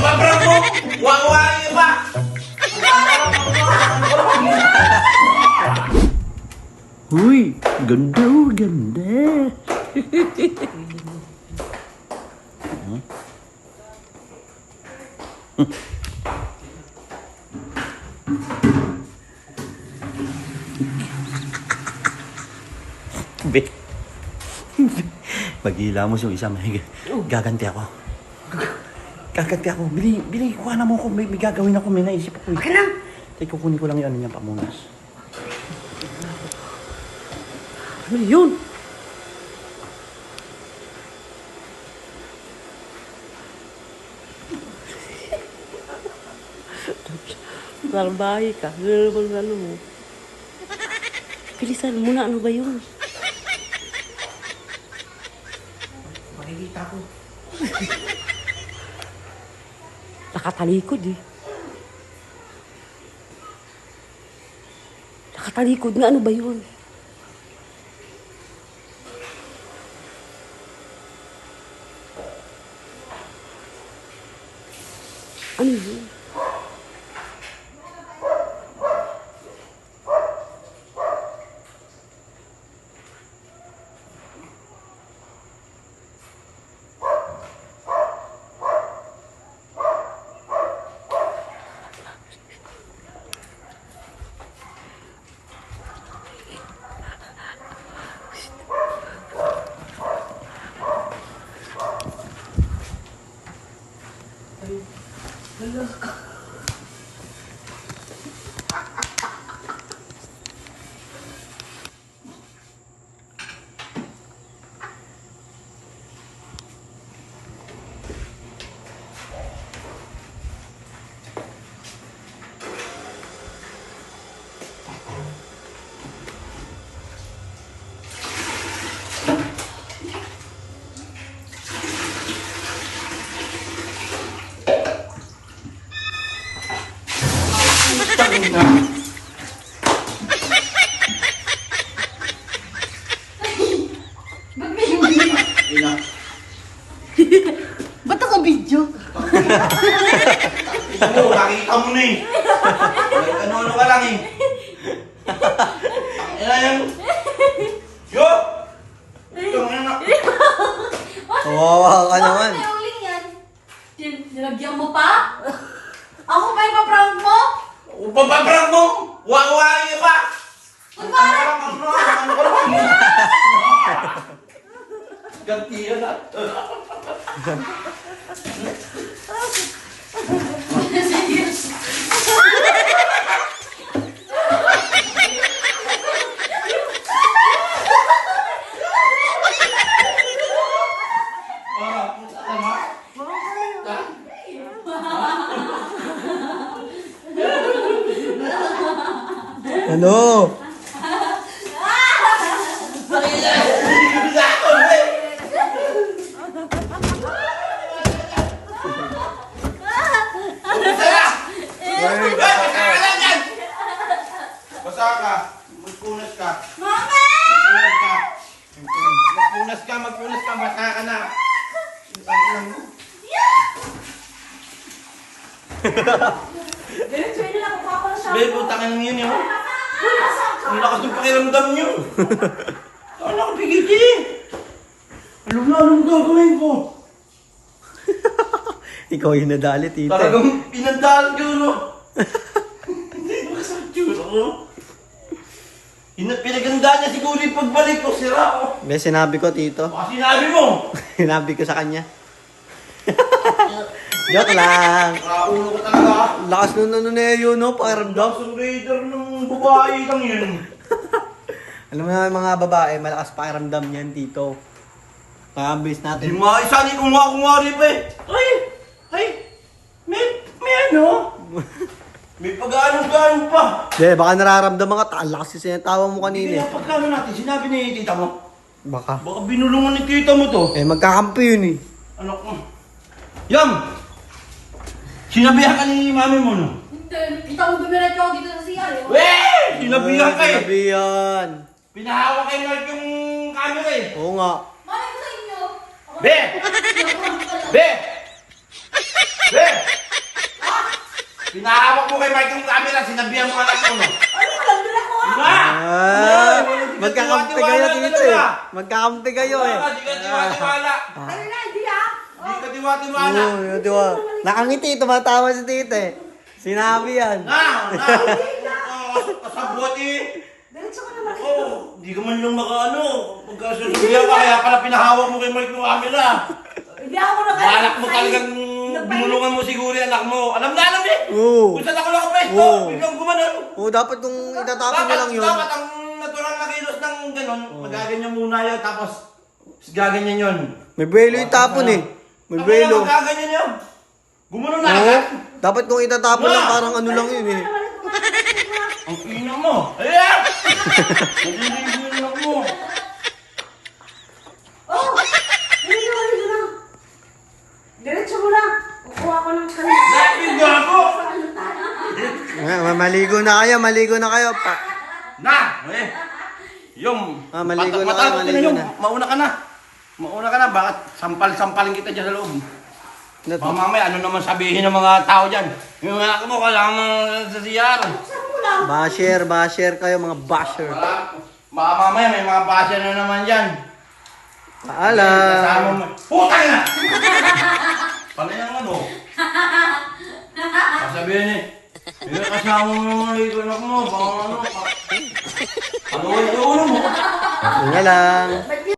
Papabrang mo! Wawain pa! Uy, ganda oh, ganda. Be. Maghila mo yung isa, gaganti ako. Gaganti ako. Bili, kuha na mo ako. May gagawin ako, may naisip ako. Baka lang. Ay, kukunin ko lang yung ano niya, pamunas. Ano yun? Salbahe ka. Lalo mo. Bilisan mo na. Ano ba yun? Makikita ko. Nakatalikod eh. Nakatalikod nga. Ano ba yun? Ano yun? Ina. Ba't ako video? Ina mo, nakita mo na eh. Ano ka lang eh. Ina yan. Yo! Ito nga na. Kawawa ka naman. Bakit may uling yan? Nilagyan mo pa? Ako pa yung pa-prank mo? Papabrang mo! Wawain pa! Kunwari! Ano ka lang? Gantiyan na. Ano? Basa ka. Magpunas ka. Mami! Magpunas ka. Basa ka na. Ganun, sa'yo na lang. Kukuha ko na siya. Be, putang ina yun yun. Ang lakas ng pakiramdam nyo. Ano nakapigiti? Alam na, anong gagawin ko? Ikaw yung nadali, tita. Talagang pinandahan ko, no? Hindi ba sa tsura ko? Pinagandaan niya siguro yung pagbalik ko, sira ko. Be, sinabi ko, tito. Baka sinabi mo. Sinabi ko sa kanya. Joke lang. Nakaulo ko talaga. Lakas nun ano na yun, no? Pakiramdam. Dawson Raider ng babae lang yun. Alam mo na yung mga babae, malakas pakiramdam yan, tito. Pakambis Di natin. maisani kung kumari pa eh. Ay, may ano? May pag-anong-gaano pa. Be, baka nararamdaman ka, lakas kasi sinatawa mo Hindi kanina. na pagkano natin, sinabi ni tita mo. Baka. Baka binulungan ni tita mo to. Eh, magkakampi yun eh. Anak ko. Yang! Sinabihan ka ni mami mo no? Hindi. Kita mo dumiretso ako dito sa CR eh. Weh! Sinabihan ka eh. Sinabihan. Pinahawak kayo na yung camera eh. Oo nga. Malay ko sa inyo. Be! Be! Be! Pinahawak mo kay Mike yung camera, sinabihan mo anak mo, no? Ano ka lang din ako? Nga! Magkakampi kayo dito eh. Magkakampi kayo eh. Di ka tiwa-tiwala. Ano na, hindi ah. Di ka tiwa-tiwala. Oo, di ba? Nakangiti, tumatawa si tite. Sinabi yan. Kasabot eh. Diretso ka naman. Oo, di ka man lang makaano. Pagkasusubihan ka, kaya pala pinahawak mo kay Mike yung camera. Hindi ako na Anak mo talagang binulungan mo siguro yung anak mo. Alam na alam eh. Oo. Kung saan ako nakapesto, Oo. biglang gumanon. Oo, dapat kung itatapon nyo lang yun. Dapat ang natural na kilos ng ganun, magaganyan muna yun, tapos gaganyan yun. May buwelo itapon eh. May Ako buwelo. na magaganyan yun. Gumanon na Oo. agad. Dapat kung itatapon lang, parang ano lang yun eh. Ang ina mo. Ayan! Nagiging yung anak mo. Oh! Dito na. Diretso mo lang. Kukuha ko ng kanila. Napig gago! Maligo na kayo, maligo na kayo. Na! Eh! Yung... Maligo na patal- kayo, patal- maligo yung- na. Mauna ka na. Mauna ka na. Bakit sampal-sampalin kita dyan sa loob? Baka mamaya, ano naman sabihin ng mga tao dyan? Yung anak mo, kailangan mo sa CR. Basher kayo, mga basher. Baka mamaya, may mga basher na naman dyan. Paalam. Kasama mo. Putang na! Pala yung ano? Sasabihin eh, kasama mo yung mga anak mo, baka ano, ano yung ulo mo? Nga lang.